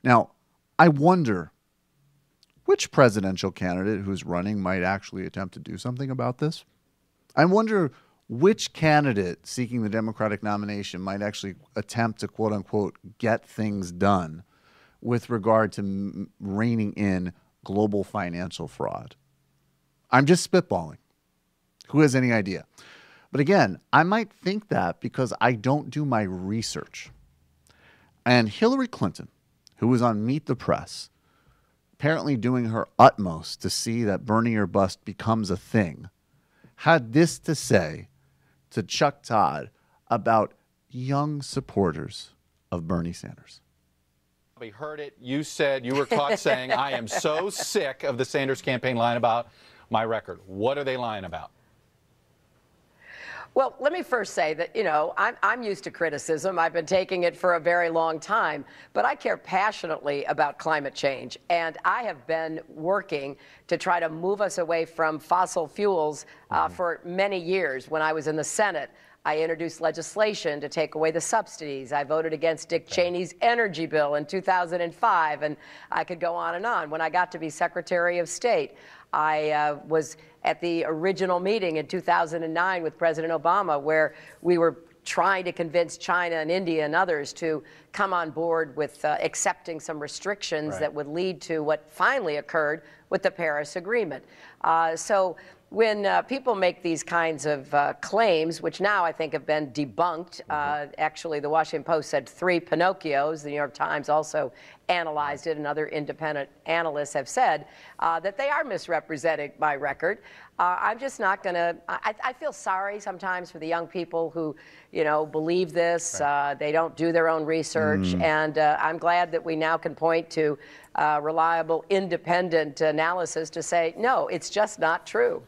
Now, I wonder which presidential candidate who's running might actually attempt to do something about this. I wonder which candidate seeking the Democratic nomination might actually attempt to, quote unquote, get things done with regard to reining in global financial fraud. I'm just spitballing. Who has any idea? But again, I might think that because I don't do my research. And Hillary Clinton, who was on Meet the Press, apparently doing her utmost to see that Bernie or bust becomes a thing, had this to say to Chuck Todd about young supporters of Bernie Sanders. We heard it. You said you were caught saying, I am so sick of the Sanders campaign lying about my record. What are they lying about? Well, let me first say that, I'm used to criticism. I've been taking it for a very long time, but I care passionately about climate change. And I have been working to try to move us away from fossil fuels for many years. When I was in the Senate, I introduced legislation to take away the subsidies. I voted against Dick Cheney's energy bill in 2005, and I could go on and on. When I got to be Secretary of State, I was at the original meeting in 2009 with President Obama, where we were trying to convince China and India and others to come on board with accepting some restrictions that would lead to what finally occurred with the Paris Agreement. So when people make these kinds of claims, which now I think have been debunked, actually the Washington Post said 3 Pinocchios. The New York Times also analyzed it, and other independent analysts have said that they are misrepresenting my record. I'm just not going to. I feel sorry sometimes for the young people who, believe this. They don't do their own research, and I'm glad that we now can point to reliable, independent analysis to say, no, it's just not true.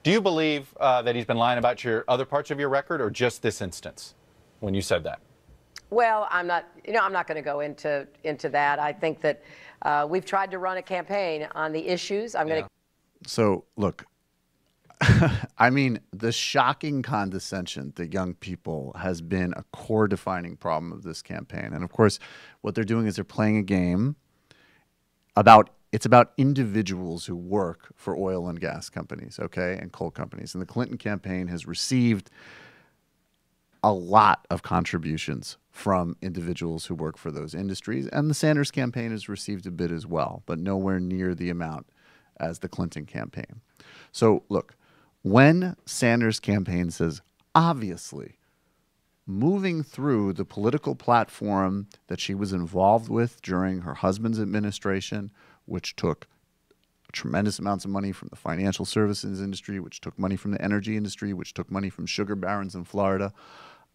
Do you believe that he's been lying about your other parts of your record, or just this instance when you said that? Well, I'm not going to go into that. I think that we've tried to run a campaign on the issues. So, look, I mean, the shocking condescension to young people has been a core defining problem of this campaign. And of course, what they're doing is they're playing a game about individuals who work for oil and gas companies, okay, and coal companies. And the Clinton campaign has received a lot of contributions from individuals who work for those industries. And the Sanders campaign has received a bit as well, but nowhere near the amount as the Clinton campaign. So look, when Sanders' campaign says, obviously, moving through the political platform that she was involved with during her husband's administration, which took tremendous amounts of money from the financial services industry, which took money from the energy industry, which took money from sugar barons in Florida.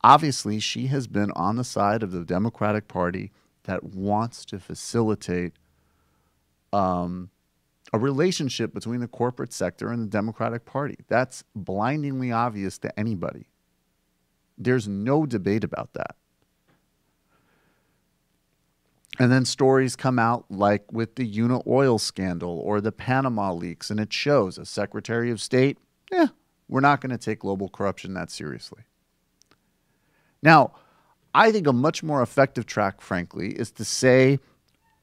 Obviously, she has been on the side of the Democratic Party that wants to facilitate a relationship between the corporate sector and the Democratic Party. That's blindingly obvious to anybody. There's no debate about that. And then stories come out like with the Una oil scandal or the Panama leaks, and it shows a Secretary of State, we're not going to take global corruption that seriously. Now, I think a much more effective track, frankly, is to say,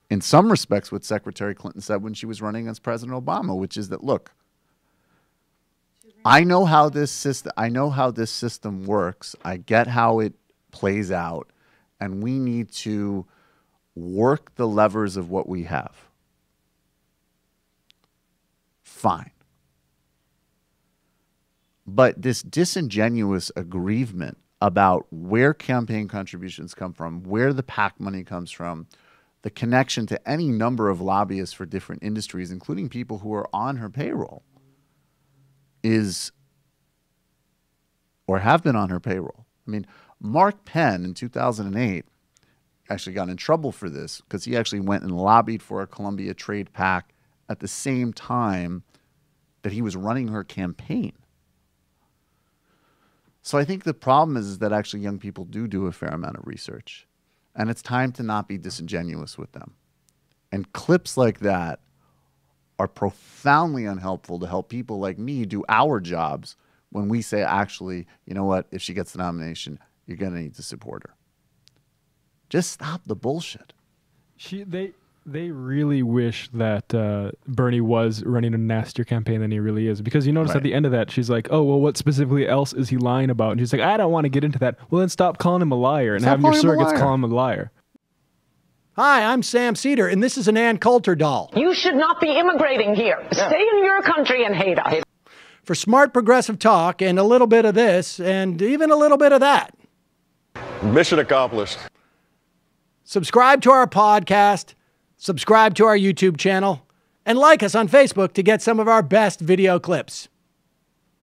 in some respects, what Secretary Clinton said when she was running against President Obama, which is that, look, I know how this system works. I get how it plays out, and we need to work the levers of what we have. Fine. But this disingenuous aggrievement about where campaign contributions come from, where the PAC money comes from, the connection to any number of lobbyists for different industries, including people who are on her payroll, is, or have been on her payroll. I mean, Mark Penn in 2008 actually got in trouble for this because he actually went and lobbied for a Columbia Trade PAC at the same time that he was running her campaign. So I think the problem is that actually young people do a fair amount of research. And it's time to not be disingenuous with them. And clips like that are profoundly unhelpful to help people like me do our jobs when we say, actually, you know what, if she gets the nomination, you're going to need to support her. Just stop the bullshit. They really wish that Bernie was running a nastier campaign than he really is. Because you notice at the end of that, she's like, oh, well, what specifically else is he lying about? And she's like, I don't want to get into that. Well, then stop calling him a liar and having your surrogates call him a liar. Hi, I'm Sam Seder, and this is an Ann Coulter doll. You should not be immigrating here. Stay in your country and hate us. For smart progressive talk and a little bit of this and even a little bit of that. Mission accomplished. Subscribe to our podcast, subscribe to our YouTube channel, and like us on Facebook to get some of our best video clips.